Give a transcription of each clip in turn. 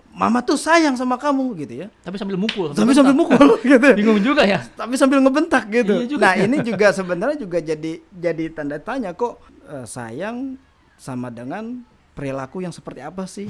mama tuh sayang sama kamu gitu ya. Tapi sambil mukul. Sambil mukul gitu. Bingung juga ya. Tapi sambil ngebentak gitu. Iya juga. Nah ini juga sebenarnya juga jadi tanda tanya kok sayang sama dengan perilaku yang seperti apa sih?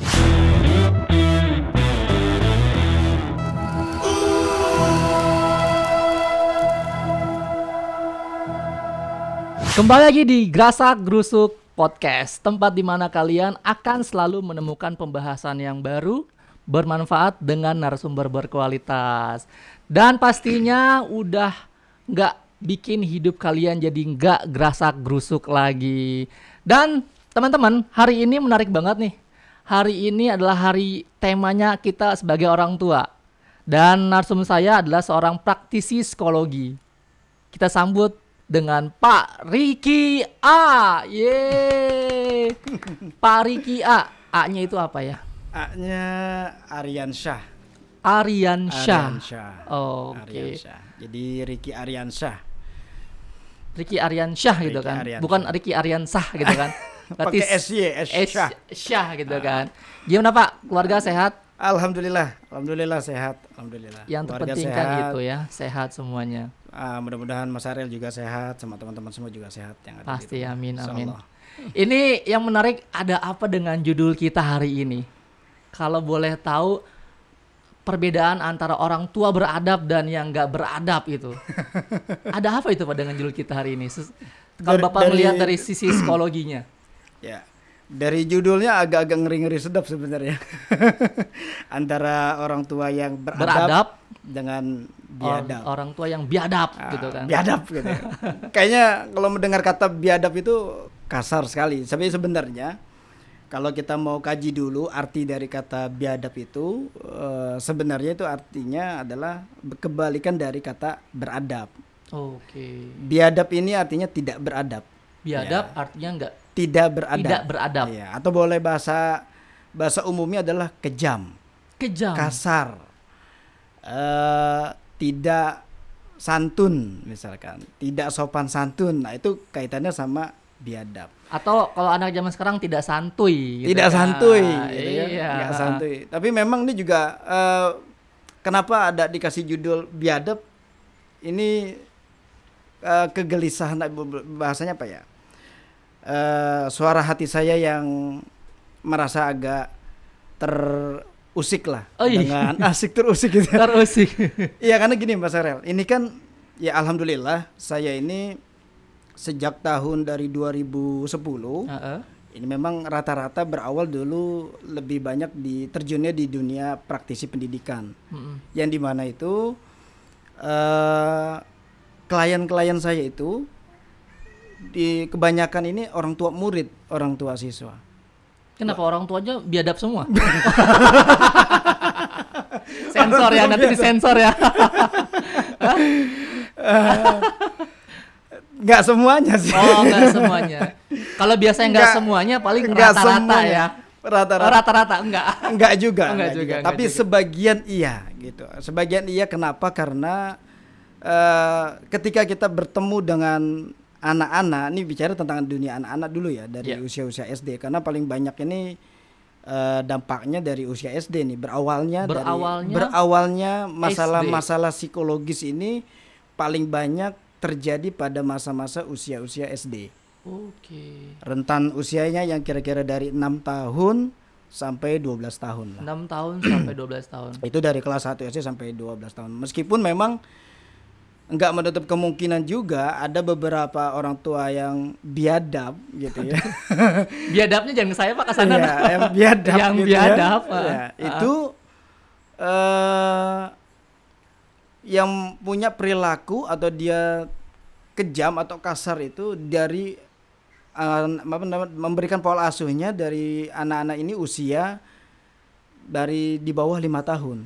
Kembali lagi di Grasak Grusuk Podcast, tempat di mana kalian akan selalu menemukan pembahasan yang baru, bermanfaat dengan narasumber berkualitas. Dan pastinya udah nggak bikin hidup kalian jadi nggak grasak grusuk lagi. Dan teman-teman, hari ini menarik banget nih. Hari ini adalah hari temanya kita sebagai orang tua. Dan narsum saya adalah seorang praktisi psikologi. Kita sambut dengan Pak Riki A. Yeay. Pak Riki A. A-nya itu apa ya? A-nya Aryansyah. Aryansyah. Oh, oke. Aryansyah. Jadi Riki Aryansyah. Riki Aryansyah gitu kan. Aryansyah. Bukan Riki Aryansah gitu kan. Pakai SY, Syah. Syah gitu kan. Gimana Pak? Keluarga sehat? Alhamdulillah sehat. Alhamdulillah. Yang Keluarga terpenting kan sehat. itu ya, sehat semuanya. Mudah-mudahan Mas Ariel juga sehat, sama teman-teman semua juga sehat yang ada. Pasti, amin, amin. Insyaallah. Ini yang menarik, ada apa dengan judul kita hari ini? Kalau boleh tahu perbedaan antara orang tua beradab dan yang nggak beradab itu. Ada apa itu Pak dengan judul kita hari ini? Kalau Bapak melihat dari sisi psikologinya. Ya, dari judulnya agak-agak ngeri-ngeri sedap sebenarnya. Antara orang tua yang beradab dengan biadab. Orang tua yang biadab gitu kan. Biadab gitu. Kayaknya kalau mendengar kata biadab itu kasar sekali. Tapi sebenarnya kalau kita mau kaji dulu arti dari kata biadab itu, sebenarnya itu artinya adalah kebalikan dari kata beradab. Oke. Biadab ini artinya tidak beradab. Biadab artinya enggak tidak beradab. Tidak beradab. Ya, atau boleh bahasa umumnya adalah kejam. Kejam. Kasar. Tidak santun misalkan. Tidak sopan santun. Nah, itu kaitannya sama biadab. Atau kalau anak zaman sekarang tidak santuy gitu. Tidak santuy gitu ya. Iya. Tidak santuy. Tapi memang ini juga kenapa ada dikasih judul biadab? Ini kegelisahan, bahasanya apa ya? Suara hati saya yang merasa agak terusik lah. Dengan asik terusik gitu. Terusik. Iya, karena gini Mas Ariel, ini kan ya alhamdulillah saya ini sejak tahun dari 2010 ini memang rata-rata berawal dulu lebih banyak terjunnya di dunia praktisi pendidikan. Yang dimana itu klien-klien saya itu di kebanyakan ini orang tua murid, orang tua siswa. Kenapa orang tuanya biadab semua? Sensor ya, nanti disensor ya. Nggak semuanya sih. Oh, nggak semuanya. Kalau biasanya nggak semuanya, paling rata-rata ya. Rata-rata enggak juga. Tapi juga. Sebagian iya gitu. Sebagian iya, kenapa? Karena ketika kita bertemu dengan anak-anak, ini bicara tentang dunia anak-anak dulu ya, dari usia-usia SD, karena paling banyak ini dampaknya dari usia SD nih, berawalnya masalah psikologis ini paling banyak terjadi pada masa-masa usia-usia SD. Oke. Rentan usianya yang kira-kira dari 6 tahun sampai 12 tahun lah. 6 tahun sampai 12 tahun. Itu dari kelas 1 SD sampai 12 tahun. Meskipun memang enggak menutup kemungkinan juga ada beberapa orang tua yang biadab gitu ya. Biadabnya jangan ke saya Pak, ke sana. Ya, yang biadab yang gitu biadab. Ya. Itu yang punya perilaku atau dia kejam atau kasar itu dari memberikan pola asuhnya dari anak-anak ini usia dari di bawah 5 tahun.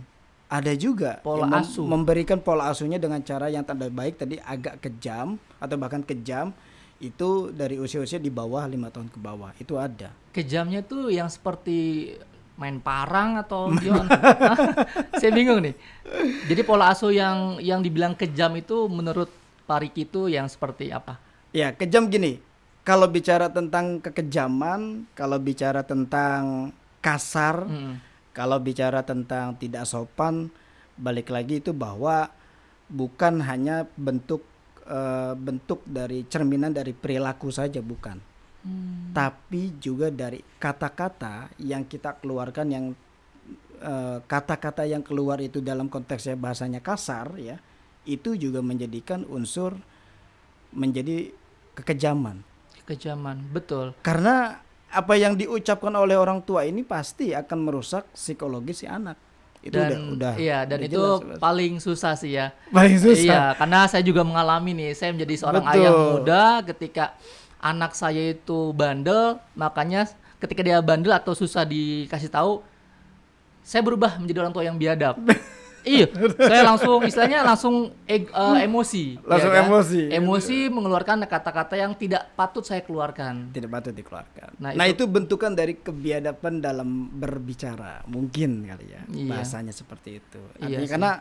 Ada juga pola asuh memberikan pola asuhnya dengan cara yang tanda baik tadi agak kejam atau bahkan kejam, itu dari usia-usia di bawah 5 tahun ke bawah. Itu ada. Kejamnya tuh yang seperti main parang atau gimana? Saya bingung nih. Jadi pola asuh yang dibilang kejam itu menurut Pak Riki itu yang seperti apa? Ya, kejam gini. Kalau bicara tentang kekejaman, kalau bicara tentang kasar, Kalau bicara tentang tidak sopan, balik lagi itu bahwa bukan hanya bentuk dari cerminan dari perilaku saja, bukan, tapi juga dari kata-kata yang kita keluarkan, yang kata-kata yang keluar itu dalam konteksnya bahasanya kasar ya, itu juga menjadikan unsur menjadi kekejaman. Betul. Karena apa yang diucapkan oleh orang tua ini pasti akan merusak psikologis si anak. Itu udah iya, dan udah itu jelas. paling susah sih ya. Paling susah. Iya, karena saya juga mengalami nih. Saya menjadi seorang Betul. ayah muda ketika anak saya itu bandel, makanya ketika dia bandel atau susah dikasih tahu, saya berubah menjadi orang tua yang biadab. Iya, saya langsung emosi. Langsung ya kan? emosi. Emosi mengeluarkan kata-kata yang tidak patut saya keluarkan. Tidak patut dikeluarkan. Nah, Nah, itu bentukan dari kebiadaban dalam berbicara, mungkin kali ya. Iya. Bahasanya seperti itu. Iya Artinya sih. karena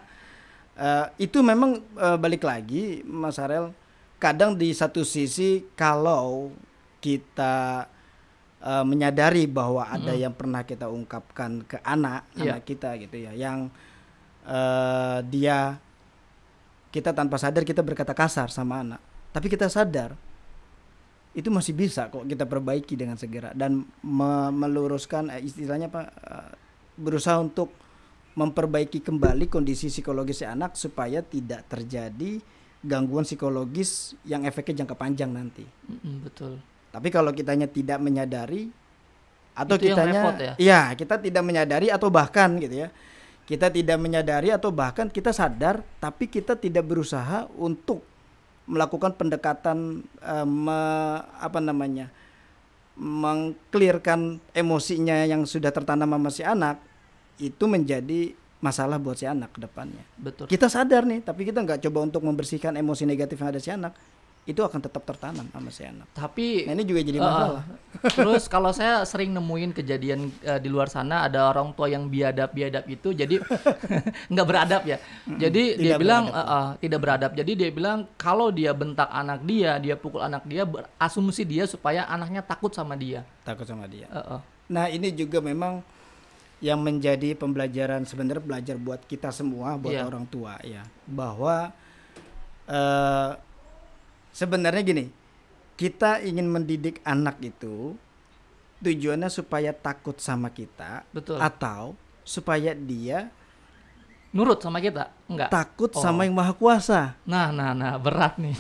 itu memang balik lagi Mas Harel, kadang di satu sisi kalau kita menyadari bahwa ada yang pernah kita ungkapkan ke anak kita gitu ya, yang kita tanpa sadar kita berkata kasar sama anak, tapi kita sadar itu masih bisa kok kita perbaiki dengan segera dan meluruskan, istilahnya berusaha untuk memperbaiki kembali kondisi psikologis si anak supaya tidak terjadi gangguan psikologis yang efeknya jangka panjang nanti. Betul. Tapi kalau kitanya tidak menyadari atau Itu yang repot ya? Iya, kita tidak menyadari atau bahkan gitu ya, kita tidak menyadari atau bahkan kita sadar tapi kita tidak berusaha untuk melakukan pendekatan mengklirkan emosinya yang sudah tertanam sama si anak, itu menjadi masalah buat si anak ke depannya. Betul. Kita sadar nih, tapi kita nggak coba untuk membersihkan emosi negatif yang ada si anak, itu akan tetap tertanam sama si anak. Tapi Nah, ini juga jadi masalah. Terus kalau saya sering nemuin kejadian di luar sana ada orang tua yang biadab itu, jadi nggak beradab ya. Jadi dia bilang tidak beradab. Jadi dia bilang kalau dia bentak anak dia pukul anak dia, berasumsi dia supaya anaknya takut sama dia. Takut sama dia. Nah, ini juga memang yang menjadi pembelajaran, sebenarnya belajar buat kita semua, buat orang tua ya, bahwa sebenarnya gini, kita ingin mendidik anak itu tujuannya supaya takut sama kita. Betul. Atau supaya dia nurut sama kita? Enggak. Takut sama yang maha kuasa. Nah, berat nih.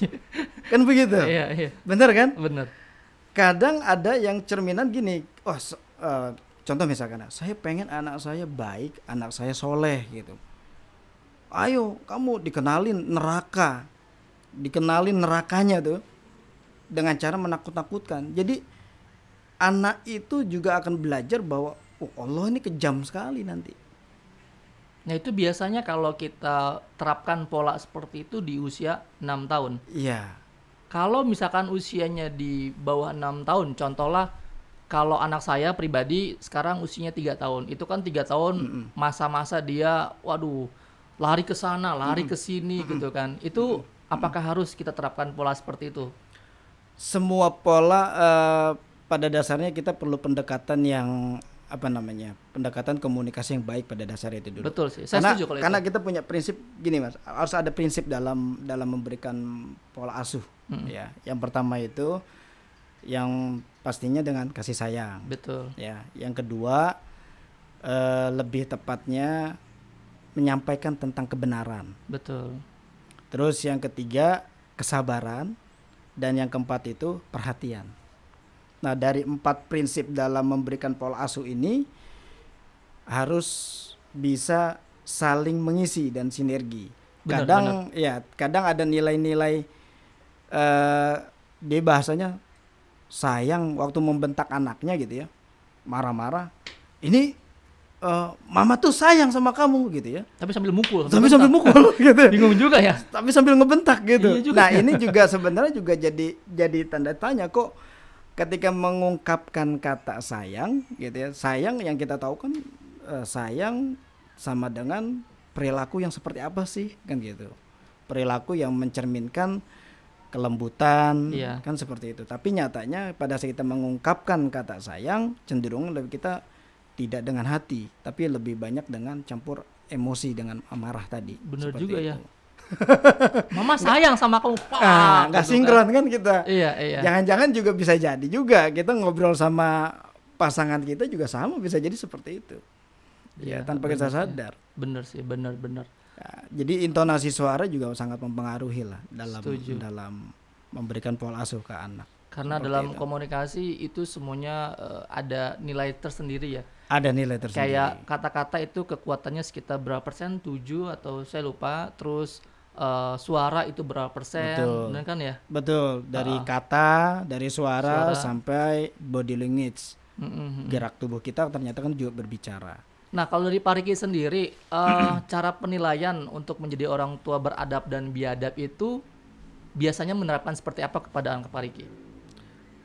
Kan begitu? Iya. Bener kan? Bener. Kadang ada yang cerminan gini, contoh misalkan, saya pengen anak saya baik, anak saya soleh gitu. Ayo kamu dikenalin nerakanya tuh dengan cara menakut-nakutkan. Jadi anak itu juga akan belajar bahwa Allah ini kejam sekali nanti. Nah, itu biasanya kalau kita terapkan pola seperti itu di usia 6 tahun. Iya. Kalau misalkan usianya di bawah 6 tahun, contohlah kalau anak saya pribadi sekarang usianya 3 tahun. Itu kan 3 tahun masa-masa dia lari ke sana, lari ke sini gitu kan. Itu apakah harus kita terapkan pola seperti itu? Semua pola pada dasarnya kita perlu pendekatan yang pendekatan komunikasi yang baik pada dasarnya itu dulu. Betul sih. Saya setuju kalau karena itu. kita punya prinsip gini Mas, harus ada prinsip dalam memberikan pola asuh. Ya, yang pertama itu yang pastinya dengan kasih sayang. Betul. Ya, yang kedua lebih tepatnya menyampaikan tentang kebenaran. Betul. Terus yang ketiga kesabaran, dan yang keempat itu perhatian. Nah, dari 4 prinsip dalam memberikan pola asuh ini harus bisa saling mengisi dan sinergi. Kadang ada nilai-nilai dia bahasanya sayang waktu membentak anaknya gitu ya, marah-marah. Ini mama tuh sayang sama kamu gitu ya. Tapi sambil mukul. Sambil mukul gitu. Bingung juga ya. Tapi sambil ngebentak gitu. Iya juga. Nah, ini juga sebenarnya juga jadi tanda tanya kok ketika mengungkapkan kata sayang gitu ya. Sayang yang kita tahu kan sayang sama dengan perilaku yang seperti apa sih kan gitu. Perilaku yang mencerminkan kelembutan kan seperti itu. Tapi nyatanya pada saat kita mengungkapkan kata sayang cenderung lebih kita tidak dengan hati, tapi lebih banyak dengan campur emosi dengan amarah tadi. Bener Seperti juga ya. itu. Mama sayang sama kamu. Nggak Gitu sinkron kan kita. Iya. Jangan-jangan juga bisa jadi juga kita ngobrol sama pasangan kita juga sama, bisa jadi seperti itu. Ya, tanpa kita sadar. Bener sih, bener. Ya, jadi intonasi suara juga sangat mempengaruhi lah Setuju. dalam memberikan pola asuh ke anak. Karena Seperti dalam itu. komunikasi itu semuanya ada nilai tersendiri ya. Ada nilai tersendiri. Kayak kata-kata itu kekuatannya sekitar berapa persen, 7 atau saya lupa. Terus suara itu berapa persen, Betul. bener kan ya? Betul, dari kata, dari suara sampai body language. Gerak tubuh kita ternyata kan juga berbicara. Nah, kalau dari Pak Riki sendiri, cara penilaian untuk menjadi orang tua beradab dan biadab itu biasanya menerapkan seperti apa kepada anak Pak Riki?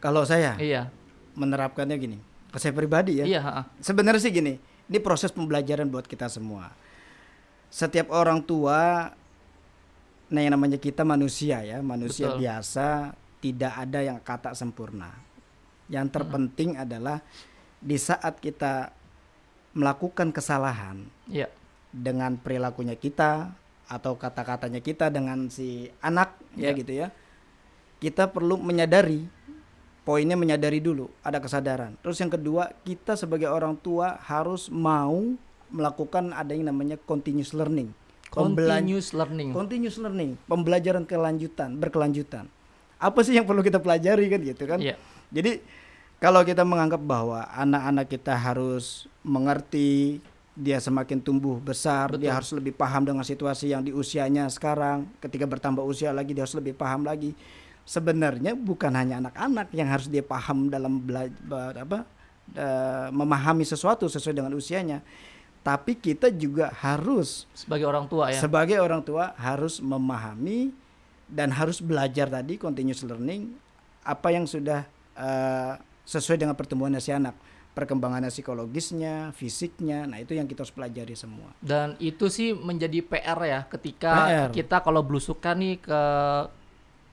Kalau saya Iya. menerapkannya gini, ke saya pribadi ya. Iya, Sebenarnya sih gini, ini proses pembelajaran buat kita semua. Setiap orang tua, nah yang namanya kita manusia ya, manusia Betul. biasa, tidak ada yang kata sempurna. Yang terpenting adalah di saat kita melakukan kesalahan Iya. dengan perilakunya kita atau kata-katanya kita dengan si anak ya gitu ya, kita perlu menyadari, poinnya menyadari dulu, ada kesadaran. Terus yang kedua, kita sebagai orang tua harus mau melakukan ada yang namanya continuous learning. Continuous learning. Pembelajaran berkelanjutan. Apa sih yang perlu kita pelajari kan gitu kan? Iya. Jadi kalau kita menganggap bahwa anak-anak kita harus mengerti, dia semakin tumbuh besar, Betul. dia harus lebih paham dengan situasi yang di usianya sekarang. Ketika bertambah usia lagi dia harus lebih paham lagi. Sebenarnya bukan hanya anak-anak yang harus dia paham dalam memahami sesuatu sesuai dengan usianya, tapi kita juga harus Sebagai orang tua ya. sebagai orang tua harus memahami dan harus belajar tadi continuous learning apa yang sudah sesuai dengan pertumbuhan si anak, perkembangan psikologisnya, fisiknya. Nah, itu yang kita harus pelajari semua. Dan itu sih menjadi PR ya ketika PR. kita kalau belusukan nih ke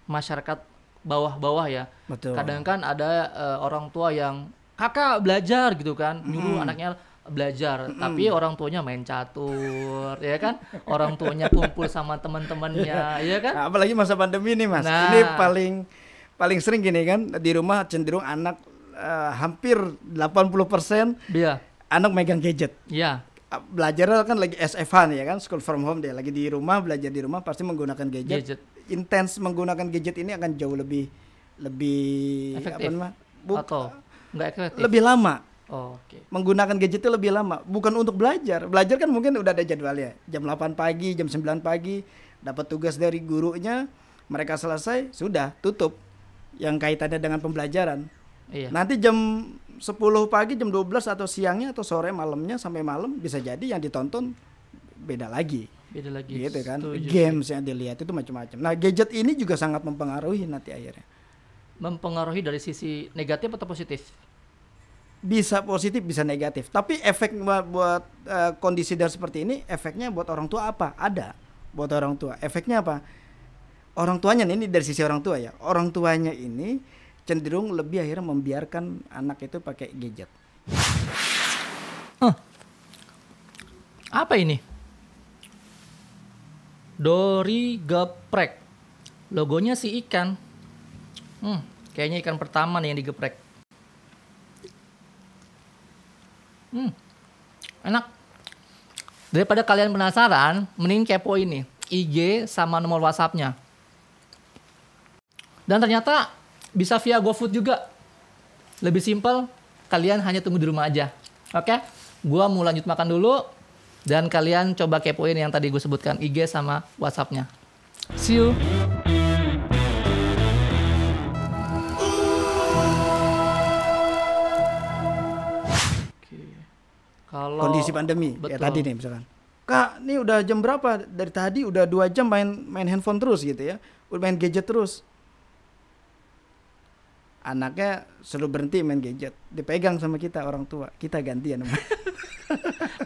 masyarakat bawah-bawah ya. Betul. Kadang kan ada orang tua yang kakak belajar gitu kan, nyuruh anaknya belajar, tapi orang tuanya main catur, ya kan? Orang tuanya kumpul sama teman-temannya, ya kan? Nah, apalagi masa pandemi nih, Mas. Nah. Ini paling sering gini kan, di rumah cenderung anak hampir 80% Iya. anak megang gadget. Iya. Belajar kan lagi SFH nih ya kan, school from home, dia lagi di rumah, belajar di rumah pasti menggunakan gadget. Intens menggunakan gadget ini akan jauh lebih efektif atau enggak efektif? lebih lama. Oh, oke. Menggunakan gadget itu lebih lama, bukan untuk belajar. Belajar kan mungkin udah ada jadwalnya. Jam 8 pagi, jam 9 pagi dapat tugas dari gurunya, mereka selesai, sudah tutup yang kaitannya dengan pembelajaran. Iya. Nanti jam 10 pagi, jam 12 atau siangnya atau sore malamnya sampai malam bisa jadi yang ditonton beda lagi. Beda lagi. Gitu kan. Setuju. Games yang dilihat itu macam-macam. Nah, gadget ini juga sangat mempengaruhi nanti akhirnya. Mempengaruhi dari sisi negatif atau positif? Bisa positif, bisa negatif. Tapi efek buat kondisi dan seperti ini, efeknya buat orang tua apa? Ada. Buat orang tua. Efeknya apa? Orang tuanya ini dari sisi orang tua ya. Orang tuanya ini cenderung lebih akhirnya membiarkan anak itu pakai gadget. Apa ini? Dori geprek. Logonya si ikan. Kayaknya ikan pertama nih yang digeprek. Enak. Daripada kalian penasaran, mending kepo ini IG sama nomor WhatsApp-nya. Dan ternyata bisa via GoFood juga. Lebih simpel, kalian hanya tunggu di rumah aja. Oke? Gua mau lanjut makan dulu dan kalian coba kepoin yang tadi gue sebutkan, IG sama WhatsApp-nya. See you. Kalau Kondisi pandemi ya betul. tadi nih misalkan. Kak, ini udah jam berapa? Dari tadi udah 2 jam main handphone terus gitu ya. Udah main gadget terus. Anaknya suruh berhenti main gadget, dipegang sama kita orang tua. Kita gantian.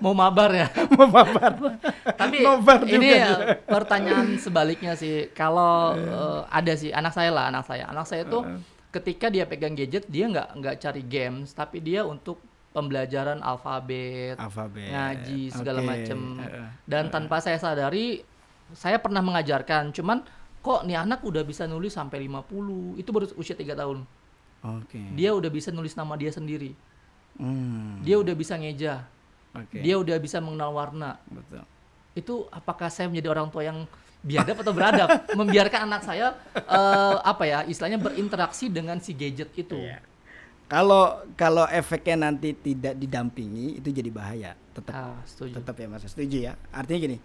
Mau mabar ya. Mau mabar. Tapi Nobar ini juga. pertanyaan sebaliknya sih. Kalau ada sih anak saya tuh ketika dia pegang gadget dia nggak cari games, tapi dia untuk pembelajaran alfabet, ngaji segala macem. Dan tanpa saya sadari, saya pernah mengajarkan, cuman kok nih anak udah bisa nulis sampai 50, itu baru usia 3 tahun. Dia udah bisa nulis nama dia sendiri. Dia udah bisa ngeja. Dia udah bisa mengenal warna. Betul. Itu apakah saya menjadi orang tua yang biadab atau beradab? Membiarkan anak saya istilahnya berinteraksi dengan si gadget itu. Iya. Kalau efeknya nanti tidak didampingi itu jadi bahaya. Tetap ya Mas, setuju ya. Artinya gini,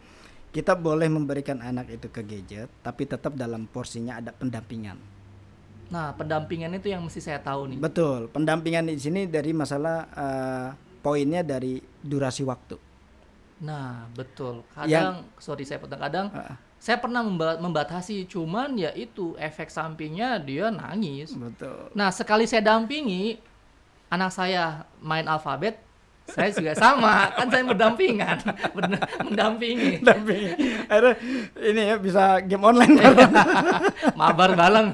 kita boleh memberikan anak itu ke gadget, tapi tetap dalam porsinya ada pendampingan. Nah, pendampingan itu yang mesti saya tahu nih. Betul, pendampingan di sini dari masalah poinnya dari durasi waktu. Nah, betul. Kadang, saya pernah membatasi, cuman ya itu efek sampingnya dia nangis. Betul. Nah, sekali saya dampingi anak saya main alfabet, saya juga sama, kan saya mendampingi. Akhirnya ini ya bisa game online. Mabar bareng.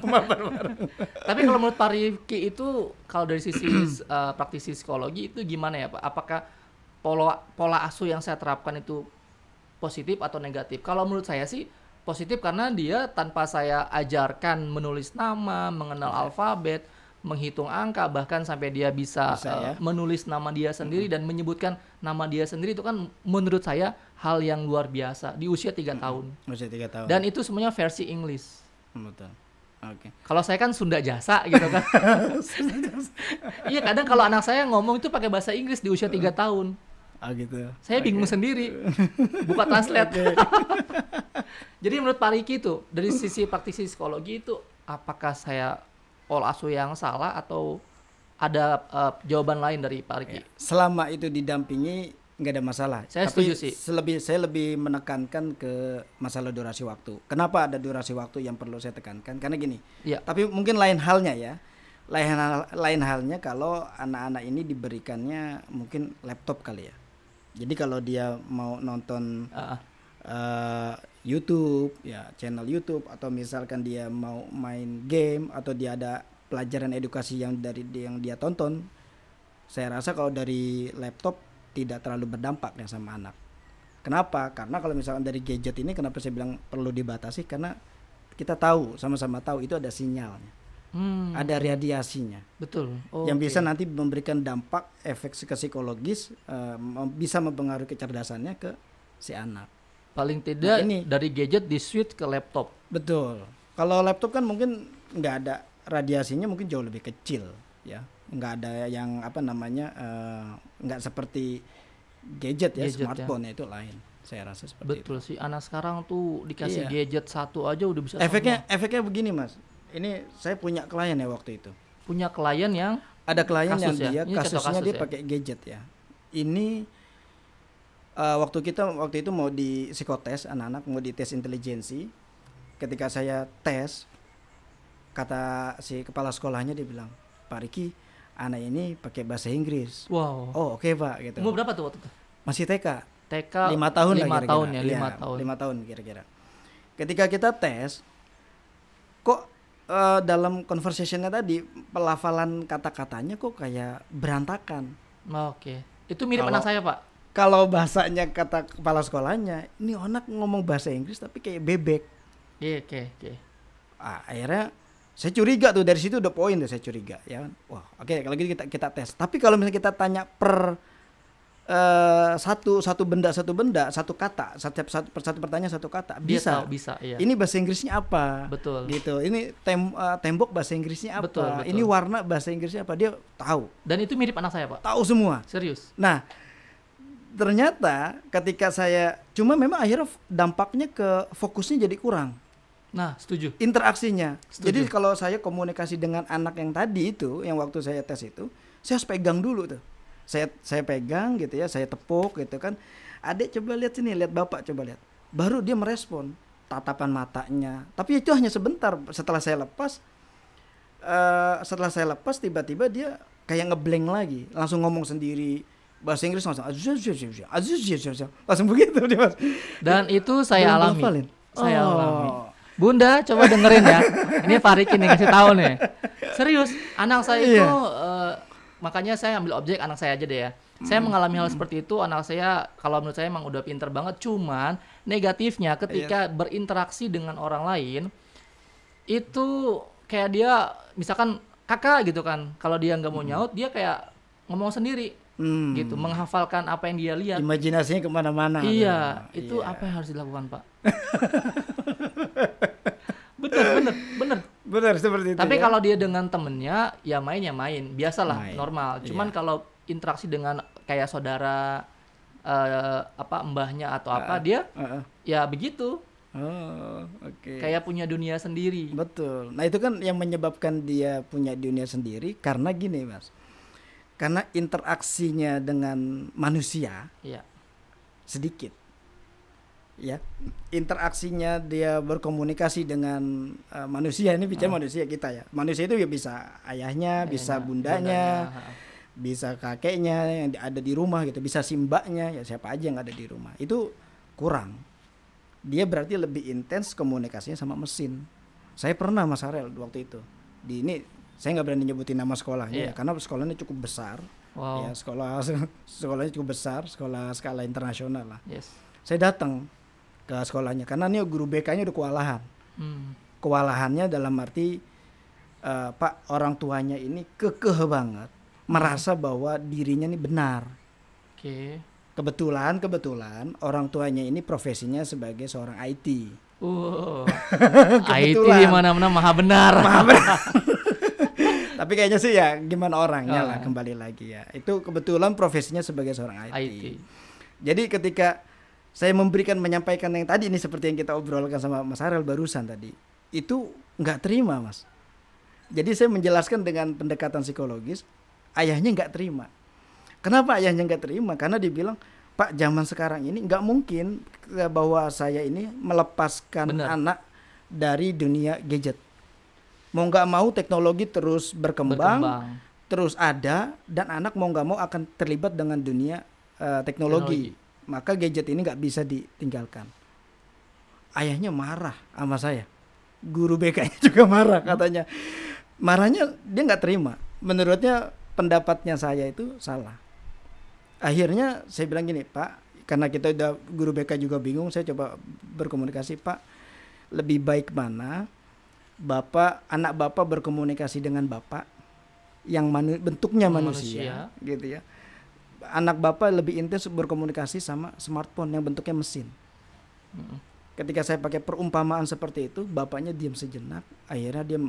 Tapi kalau menurut Pak Rifki itu, kalau dari sisi praktisi psikologi itu gimana ya Pak? Apakah pola asuh yang saya terapkan itu positif atau negatif? Kalau menurut saya sih positif, karena dia tanpa saya ajarkan menulis nama, mengenal alfabet, menghitung angka, bahkan sampai dia bisa menulis nama dia sendiri dan menyebutkan nama dia sendiri, itu kan menurut saya hal yang luar biasa di usia 3 tahun. Usia 3 tahun. Dan itu semuanya versi English. Betul. Oke. Kalau saya kan Sunda Jasa gitu kan. Iya, kadang kalau anak saya ngomong itu pakai bahasa Inggris di usia 3 tahun. Gitu. Saya bingung sendiri. Buka translate. Jadi menurut Pak Riki itu, dari sisi praktisi psikologi itu, apakah saya pola asuh yang salah atau ada jawaban lain dari Pak Riki? Selama itu didampingi nggak ada masalah. Saya setuju sih. Saya lebih menekankan ke masalah durasi waktu. Kenapa ada durasi waktu yang perlu saya tekankan? Karena gini. Ya. Tapi mungkin lain halnya ya. Lain halnya kalau anak-anak ini diberikannya mungkin laptop kali ya. Jadi kalau dia mau nonton YouTube, ya channel YouTube, atau misalkan dia mau main game atau dia ada pelajaran edukasi yang dia tonton, saya rasa kalau dari laptop tidak terlalu berdampak ya sama anak. Kenapa? Karena kalau misalkan dari gadget ini, kenapa saya bilang perlu dibatasi? Karena kita tahu, sama-sama tahu itu ada sinyalnya, ada radiasinya. Betul. Yang bisa nanti memberikan dampak efek psikologis, bisa mempengaruhi kecerdasannya ke si anak. Paling tidak dari gadget di switch ke laptop. Betul. Kalau laptop kan mungkin nggak ada radiasinya, mungkin jauh lebih kecil ya. Nggak ada yang nggak seperti gadget smartphone ya. Itu lain. Saya rasa seperti Betul itu. sih, anak sekarang tuh dikasih gadget satu aja udah bisa. Efeknya begini Mas. Ini saya punya klien ya waktu itu. Punya klien yang ada klien yang dia kasusnya dia pakai gadget ya. Ini waktu itu mau di psikotes, anak-anak mau dites intelijensi. Ketika saya tes, kata si kepala sekolahnya, dia bilang, Pak Riki, anak ini pakai bahasa Inggris. Wow. Oh oke Pak gitu. Umur berapa tuh waktu itu? Masih TK. 5 tahun lah kira-kira. 5 tahun kira-kira. Ketika kita tes, kok dalam conversationnya tadi pelafalan kata-katanya kok kayak berantakan. Oke. Itu mirip anak saya Pak. Kalau bahasanya kata kepala sekolahnya, ini anak ngomong bahasa Inggris tapi kayak bebek. Oke. Akhirnya saya curiga tuh, dari situ udah poin tuh saya curiga ya. Wah, oke, kalau gitu kita tes. Tapi kalau misalnya kita tanya per satu benda, satu kata, satu pertanyaan satu kata, bisa iya. Ini bahasa Inggrisnya apa? Betul. Gitu. Ini tembok bahasa Inggrisnya apa? Betul. Ini warna bahasa Inggrisnya apa? Dia tahu. Dan itu mirip anak saya Pak. Tahu semua. Serius. Nah, ternyata ketika cuma memang akhirnya dampaknya ke fokusnya jadi kurang. Nah, setuju. Interaksinya. Setuju. Jadi kalau saya komunikasi dengan anak yang tadi itu, yang waktu saya tes itu, saya harus pegang dulu tuh. Saya pegang gitu ya, saya tepuk gitu kan. Adik coba lihat sini, lihat bapak coba lihat. Baru dia merespon tatapan matanya. Tapi itu hanya sebentar. Setelah saya lepas, tiba-tiba dia kayak ngeblank lagi, langsung ngomong sendiri. Bahasa Inggris langsung begitu dia Mas. Dan itu saya alami. Bunda coba dengerin ya. Ini Pak Riki nih kasih tahu nih. Serius, anak saya itu makanya saya ambil objek anak saya aja deh ya. Saya mengalami hal seperti itu, anak saya kalau menurut saya emang udah pinter banget, cuman negatifnya ketika berinteraksi dengan orang lain itu kayak dia misalkan kakak gitu kan, kalau dia nggak mau nyaut dia kayak ngomong sendiri gitu, menghafalkan apa yang dia lihat. Imajinasinya kemana-mana. Iya, itu apa yang harus dilakukan, Pak? Bener seperti itu. Tapi ya? kalau dia dengan temennya ya main, biasalah, normal. Cuman kalau interaksi dengan kayak saudara, mbahnya atau apa, dia ya begitu. Oh, oke. Kayak punya dunia sendiri. Betul. Nah, itu kan yang menyebabkan dia punya dunia sendiri karena gini, Mas. Karena interaksinya dengan manusia Iya. sedikit. Ya. Interaksinya dia berkomunikasi dengan manusia, ini bicara manusia kita ya. Manusia itu ya bisa ayahnya, bisa bundanya, bisa kakeknya yang ada di rumah gitu, bisa simbaknya, ya siapa aja yang ada di rumah. Itu kurang. Dia berarti lebih intens komunikasinya sama mesin. Saya pernah Mas Harel waktu itu. Di ini saya nggak berani nyebutin nama sekolahnya ya, karena sekolahnya cukup besar. Wow. Ya, sekolahnya cukup besar, sekolah skala internasional lah. Yes. Saya datang ke sekolahnya karena nih guru BK-nya udah kewalahan. Kewalahannya dalam arti Pak, orang tuanya ini kekeh banget, merasa bahwa dirinya ini benar. Oke. Kebetulan orang tuanya ini profesinya sebagai seorang IT. IT di mana-mana maha benar. Tapi kayaknya sih ya gimana orangnya lah, kembali lagi ya. Itu kebetulan profesinya sebagai seorang IT. Jadi ketika saya menyampaikan yang tadi ini seperti yang kita obrolkan sama Mas Harel barusan tadi, itu nggak terima, Mas. Jadi saya menjelaskan dengan pendekatan psikologis, ayahnya nggak terima. Kenapa ayahnya nggak terima? Karena dibilang, Pak, zaman sekarang ini nggak mungkin bahwa saya ini melepaskan anak dari dunia gadget. Mau nggak mau teknologi terus berkembang, terus ada, dan anak mau nggak mau akan terlibat dengan dunia teknologi. Maka gadget ini nggak bisa ditinggalkan. Ayahnya marah sama saya, guru BK-nya juga marah katanya. Marahnya dia nggak terima. Menurutnya pendapatnya saya itu salah. Akhirnya saya bilang gini, Pak, karena kita udah guru BK juga bingung, saya coba berkomunikasi, Pak, lebih baik mana anak Bapak berkomunikasi dengan Bapak yang bentuknya manusia gitu ya. Anak Bapak lebih intens berkomunikasi sama smartphone yang bentuknya mesin. Ketika saya pakai perumpamaan seperti itu, bapaknya diam sejenak, akhirnya dia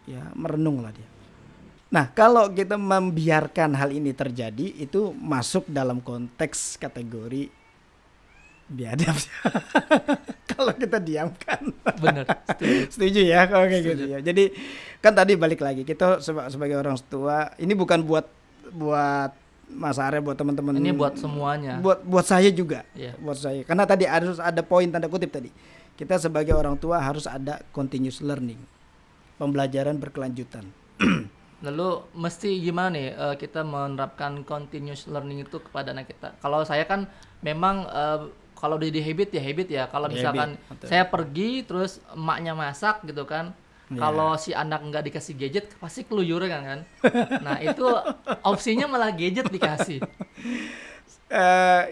ya merenung lah dia. Nah, kalau kita membiarkan hal ini terjadi, itu masuk dalam konteks kategori biadab. Kalau kita diamkan. Benar, setuju ya kalau kayak gitu ya. Jadi kan tadi balik lagi, kita sebagai orang tua, ini bukan buat Mas Arya, buat teman-teman. Ini buat semuanya. Buat saya juga. Buat saya. Karena tadi harus ada poin tanda kutip tadi. Kita sebagai orang tua harus ada continuous learning. Pembelajaran berkelanjutan. Lalu mesti gimana nih kita menerapkan continuous learning itu kepada anak kita? Kalau saya kan memang kalau di habit ya. Kalau misalkan saya pergi terus emaknya masak gitu kan. Kalau si anak nggak dikasih gadget pasti keluyuran kan. Nah itu opsinya malah gadget dikasih.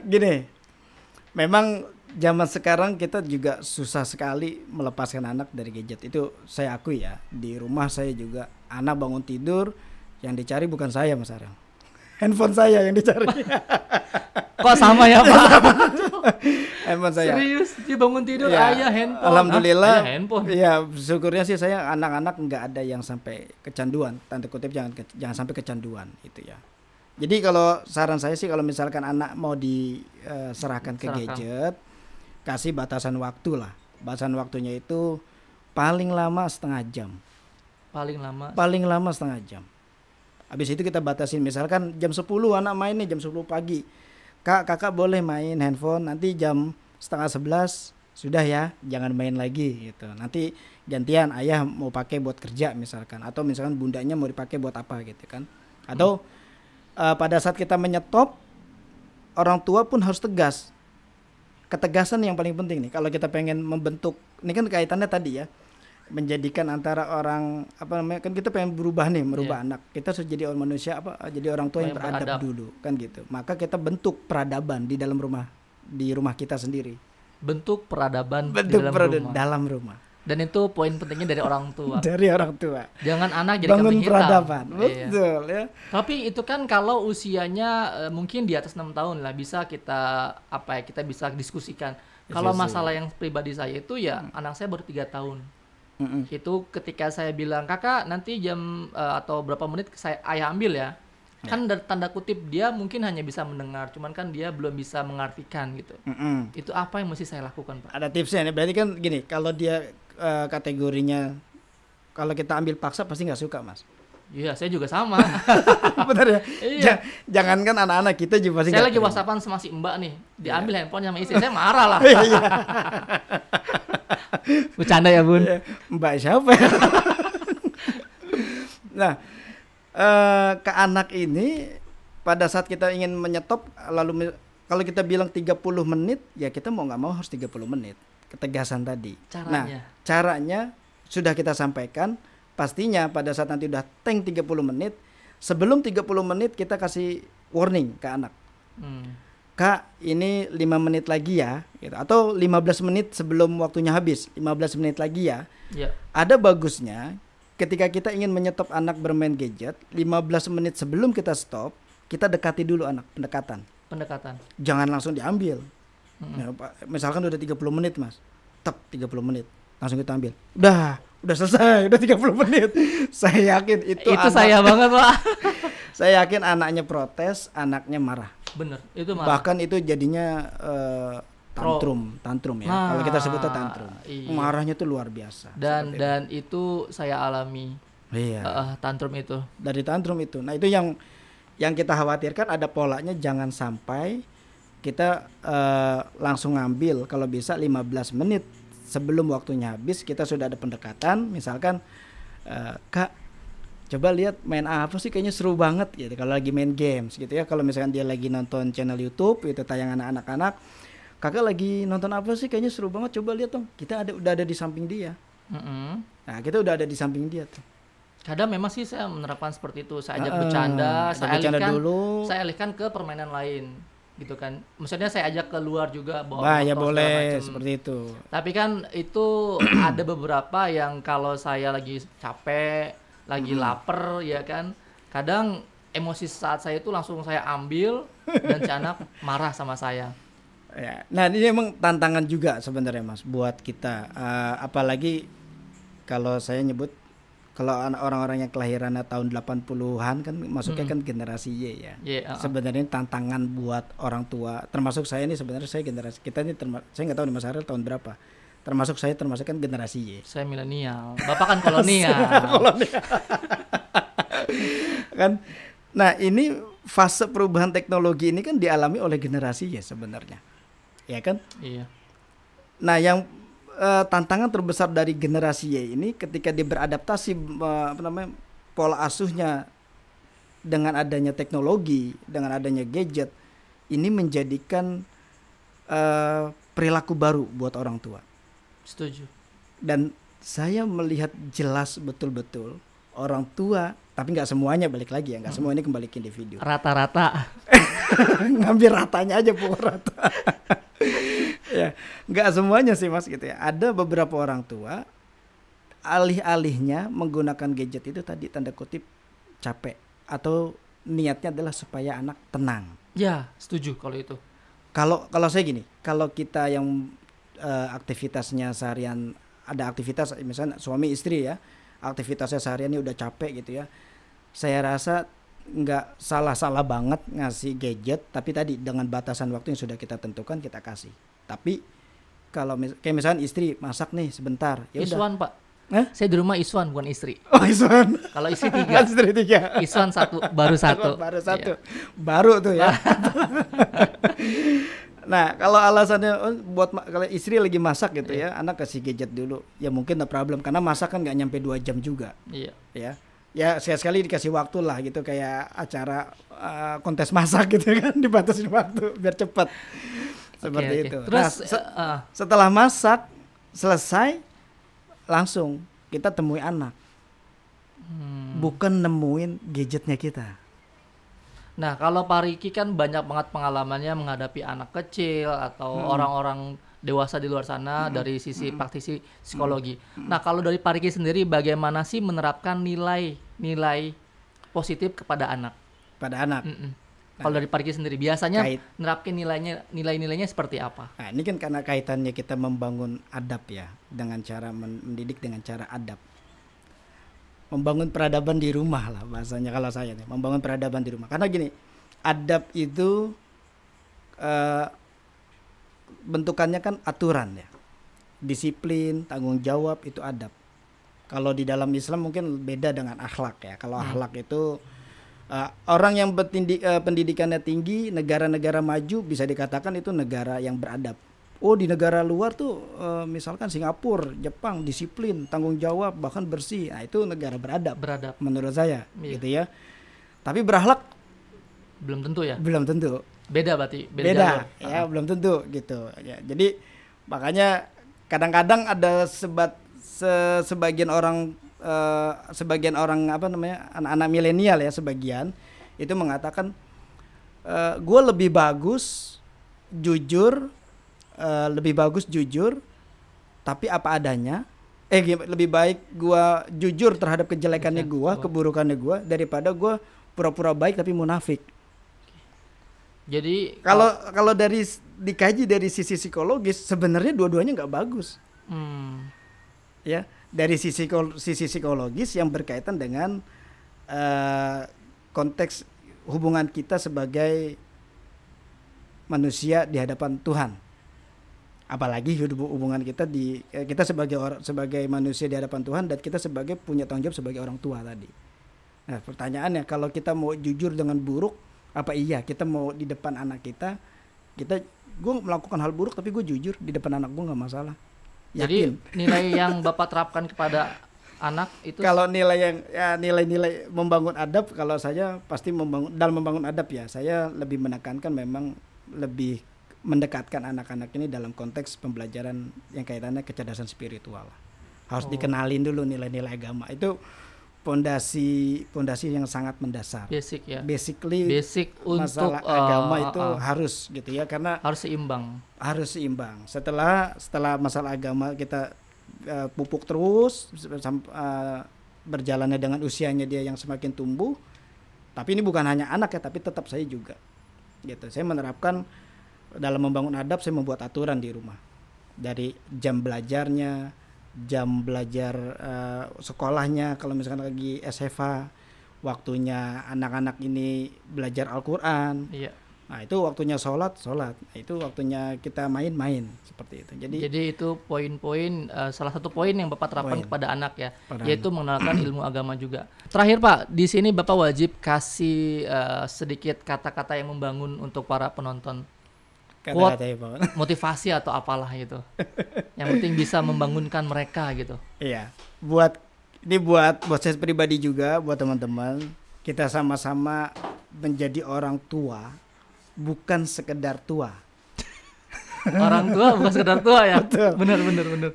Gini, memang zaman sekarang kita juga susah sekali melepaskan anak dari gadget. Itu saya akui ya. Di rumah saya juga anak bangun tidur yang dicari bukan saya, Mas Arel. Handphone saya yang dicari. Kok sama ya, Pak? Handphone saya. Serius, dia bangun tidur ayah handphone. Alhamdulillah. Ayah handphone. Ya, syukurnya sih saya anak-anak nggak ada yang sampai kecanduan. Tanda kutip jangan sampai kecanduan itu ya. Jadi kalau saran saya sih kalau misalkan anak mau diserahkan ke gadget, kasih batasan waktu lah. Batasan waktunya itu paling lama setengah jam. Paling lama setengah jam. Habis itu kita batasin, misalkan jam 10 anak main nih, jam 10 pagi. Kakak boleh main handphone, nanti jam 10:30 sudah ya, jangan main lagi gitu. Nanti gantian ayah mau pakai buat kerja misalkan, atau misalkan bundanya mau dipakai buat apa gitu kan. Atau pada saat kita menyetop, orang tua pun harus tegas. Ketegasan yang paling penting nih kalau kita pengen membentuk, ini kan kaitannya tadi ya. menjadikan antara orang apa namanya, kan kita pengen berubah nih, merubah Iya. anak. Kita harus jadi orang manusia jadi orang tua yang Yang beradab beradab. dulu kan gitu. Maka kita bentuk peradaban di dalam rumah, di rumah kita sendiri. Bentuk peradaban di Bentuk dalam peradaban rumah. dalam rumah. Dan itu poin pentingnya dari orang tua. Dari orang tua. Jangan anak jadi Bangun kambing hitam. peradaban. Iya. Betul ya. Tapi itu kan kalau usianya mungkin di atas 6 tahun lah bisa kita kita bisa diskusikan. Kalau Diskusi. masalah yang pribadi saya itu ya anak saya baru 3 tahun. Mm-mm. Itu ketika saya bilang, "Kakak, nanti jam atau berapa menit ayah ambil ya." Kan dari tanda kutip dia mungkin hanya bisa mendengar, cuman kan dia belum bisa mengartikan gitu. Mm-mm. Itu apa yang mesti saya lakukan, Pak? Ada tipsnya nih. Berarti kan gini, kalau dia kategorinya kalau kita ambil paksa pasti nggak suka, Mas. Iya, saya juga sama. Bener ya? Iya. Jangankan anak-anak kita juga pasti Saya nggak lagi terima. WhatsAppan sama si Mbak nih, diambil handphone sama istri, saya marah lah. Iya. Bercanda ya, Bun. Iya. Mbak siapa ya? Nah, ke anak ini pada saat kita ingin menyetop, lalu kalau kita bilang 30 menit, ya kita mau nggak mau harus 30 menit. Ketegasan tadi. Caranya. Nah, caranya sudah kita sampaikan. Pastinya pada saat nanti udah tank 30 menit, sebelum 30 menit kita kasih warning ke anak. Hmm. Kak, ini 5 menit lagi ya, gitu. Atau 15 menit sebelum waktunya habis, 15 menit lagi ya. Ya. Ada bagusnya ketika kita ingin menyetop anak bermain gadget, 15 menit sebelum kita stop, kita dekati dulu anak, Pendekatan. Jangan langsung diambil. Ya, misalkan udah 30 menit, Mas. Tep 30 menit. Langsung kita ambil. Udah selesai, udah 30 menit. Saya yakin itu Saya banget, Pak. Saya yakin anaknya protes, anaknya marah. Bener, itu marah. Bahkan itu jadinya tantrum ya. Nah, Kalau kita sebutnya tantrum. iya. Marahnya tuh luar biasa. Dan Seperti dan itu saya alami. itu. Iya. Tantrum itu. Dari tantrum itu. Nah, itu yang kita khawatirkan ada polanya, jangan sampai kita langsung ngambil. Kalau bisa 15 menit sebelum waktunya habis kita sudah ada pendekatan. Misalkan Kak, coba lihat main apa sih, kayaknya seru banget gitu. Kalau lagi main games gitu ya. Kalau misalkan dia lagi nonton channel YouTube itu tayangan anak-anak, kakak lagi nonton apa sih, kayaknya seru banget, coba lihat dong. Kita udah ada di samping dia. Mm-mm. Nah, kita udah ada di samping dia tuh. Kadang memang sih saya menerapkan seperti itu. Saya ajak bercanda, saya alihkan ke permainan lain, gitu kan. Maksudnya saya ajak keluar juga, bawa Ya motor, segala boleh macem. seperti itu. Tapi kan itu ada beberapa yang kalau saya lagi capek, lagi lapar, ya kan. Kadang emosi saat saya itu langsung saya ambil dan si anak marah sama saya. Ya. Nah, ini emang tantangan juga sebenarnya, Mas, buat kita. Apalagi kalau saya nyebut, kalau orang-orang yang kelahiran tahun 80-an kan masuknya kan generasi Y ya. Sebenarnya tantangan buat orang tua, termasuk saya ini, sebenarnya saya generasi, kita ini saya nggak tahu nih Mas Ariel tahun berapa. Termasuk kan generasi Y. Saya milenial. Bapak kan kolonial. Kan. Nah, ini fase perubahan teknologi ini kan dialami oleh generasi Y sebenarnya. Ya kan? Iya. Nah, yang tantangan terbesar dari generasi Y ini ketika dia beradaptasi pola asuhnya dengan adanya teknologi, dengan adanya gadget, ini menjadikan perilaku baru buat orang tua. Setuju. Dan saya melihat jelas betul-betul orang tua, tapi nggak semuanya, balik lagi ya, nggak semua ini kembali ke individu. Rata-rata. Ngambil ratanya aja, pukul rata. Ya, nggak semuanya sih, Mas, gitu ya. Ada beberapa orang tua alih-alihnya menggunakan gadget itu tadi tanda kutip capek, atau niatnya adalah supaya anak tenang. Ya, setuju kalau itu. Kalau saya gini, kalau kita yang aktivitasnya seharian, ada aktivitas misalnya suami istri ya, aktivitasnya seharian ini udah capek gitu ya. Saya rasa nggak salah banget ngasih gadget, tapi tadi dengan batasan waktu yang sudah kita tentukan kita kasih. Tapi kalau kayak misalnya istri masak nih sebentar, ya udah. Iswan, Pak. Saya di rumah Iswan, bukan istri. Oh, Iswan. Kalau istri 3. Istri 3. Iswan 1, baru 1. Iya. Iya. Baru tuh ya. Nah, kalau alasannya kalau istri lagi masak gitu ya, anak kasih gadget dulu, ya mungkin no problem, karena masak kan nggak nyampe 2 jam juga. Iya. Ya sekali-sekali dikasih waktu lah gitu, kayak acara kontes masak gitu kan, dibatasin waktu biar cepat. Seperti itu. Terus Nah, setelah masak selesai, langsung kita temui anak. Bukan nemuin gadgetnya kita. Nah, kalau Pak Riki kan banyak banget pengalamannya menghadapi anak kecil atau orang-orang dewasa di luar sana dari sisi praktisi psikologi. Nah, kalau dari Pak Riki sendiri bagaimana sih menerapkan nilai positif kepada anak? Pada anak. Kalau dari Pak Riki sendiri biasanya nerapin nilainya seperti apa? Nah, ini kan karena kaitannya kita membangun adab ya, dengan cara mendidik dengan cara adab. Membangun peradaban di rumah lah bahasanya kalau saya nih, membangun peradaban di rumah. Karena gini, adab itu bentukannya kan aturan ya. Disiplin, tanggung jawab itu adab. Kalau di dalam Islam mungkin beda dengan akhlak ya. Kalau akhlak itu orang yang pendidikannya tinggi, negara-negara maju bisa dikatakan itu negara yang beradab. Oh, di negara luar tuh misalkan Singapura, Jepang disiplin, tanggung jawab, bahkan bersih. Nah, itu negara beradab. Menurut saya, gitu ya. Tapi berakhlak belum tentu ya. Belum tentu. Beda berarti. Beda ya, belum tentu gitu. Ya, jadi makanya kadang-kadang ada sebagian orang apa namanya, anak-anak milenial ya, sebagian itu mengatakan gue lebih bagus jujur tapi apa adanya, lebih baik gue jujur terhadap kejelekannya gue, keburukannya gue, daripada gue pura-pura baik tapi munafik. Jadi kalau dikaji dari sisi psikologis sebenarnya dua-duanya nggak bagus. Ya, dari sisi psikologis yang berkaitan dengan konteks hubungan kita sebagai manusia di hadapan Tuhan. Apalagi hubungan kita kita sebagai manusia di hadapan Tuhan, dan kita punya tanggung jawab sebagai orang tua tadi. Nah, pertanyaannya, kalau kita mau jujur dengan buruk, apa iya kita mau di depan anak kita gue melakukan hal buruk tapi gue jujur di depan anak gue, nggak masalah. Yakin. Jadi nilai yang Bapak terapkan kepada anak itu, kalau nilai membangun adab, kalau saya pasti dalam membangun adab ya, saya lebih menekankan, memang lebih mendekatkan anak-anak ini dalam konteks pembelajaran yang kaitannya kecerdasan spiritual. Harus dikenalin dulu nilai-nilai agama. Itu pondasi yang sangat mendasar. Basic ya. Basic untuk masalah agama itu harus gitu ya, karena harus seimbang. Setelah masalah agama kita pupuk terus berjalannya dengan usianya dia yang semakin tumbuh. Tapi ini bukan hanya anak ya, tapi tetap saya juga gitu. Saya menerapkan dalam membangun adab, saya membuat aturan di rumah. Dari jam belajarnya, jam belajar sekolahnya, kalau misalkan lagi SFA, waktunya anak-anak ini belajar Al-Quran. Iya. Nah, itu waktunya sholat. Nah, itu waktunya kita main, seperti itu. Jadi itu poin-poin, salah satu poin yang Bapak terapkan kepada anak ya, yaitu mengenalkan ilmu agama juga. Terakhir Pak, di sini Bapak wajib kasih sedikit kata-kata yang membangun untuk para penonton. Quote, motivasi atau apalah gitu. Yang penting bisa membangunkan mereka gitu. Iya. Buat saya pribadi juga, buat teman-teman, kita sama-sama menjadi orang tua, bukan sekedar tua. Orang tua bukan sekedar tua ya. Benar.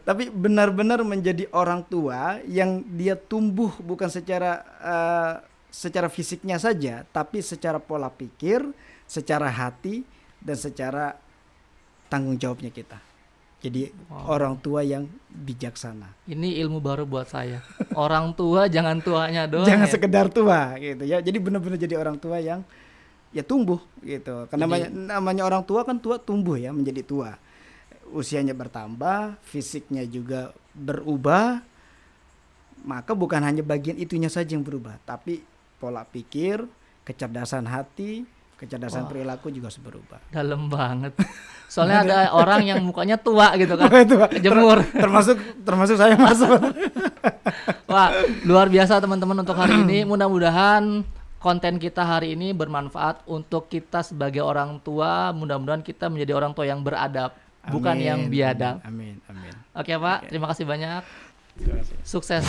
Tapi benar-benar menjadi orang tua yang dia tumbuh bukan secara fisiknya saja, tapi secara pola pikir, secara hati, dan secara tanggung jawabnya kita. Jadi orang tua yang bijaksana. Ini ilmu baru buat saya. Orang tua jangan tuanya doang. Jangan sekedar tua gitu ya. Jadi benar-benar jadi orang tua yang ya tumbuh gitu. Karena namanya orang tua kan tumbuh ya, menjadi tua. Usianya bertambah, fisiknya juga berubah. Maka bukan hanya bagian itunya saja yang berubah, tapi pola pikir, kecerdasan hati, kecerdasan perilaku juga harus berubah. Dalam banget. Soalnya ada orang yang mukanya tua gitu kan. Jemur. Termasuk saya masuk. Wah, luar biasa teman-teman untuk hari ini. Mudah-mudahan konten kita hari ini bermanfaat untuk kita sebagai orang tua. Mudah-mudahan kita menjadi orang tua yang beradab, bukan yang biadab. Amin. Oke Pak, terima kasih banyak. Terima kasih. Sukses.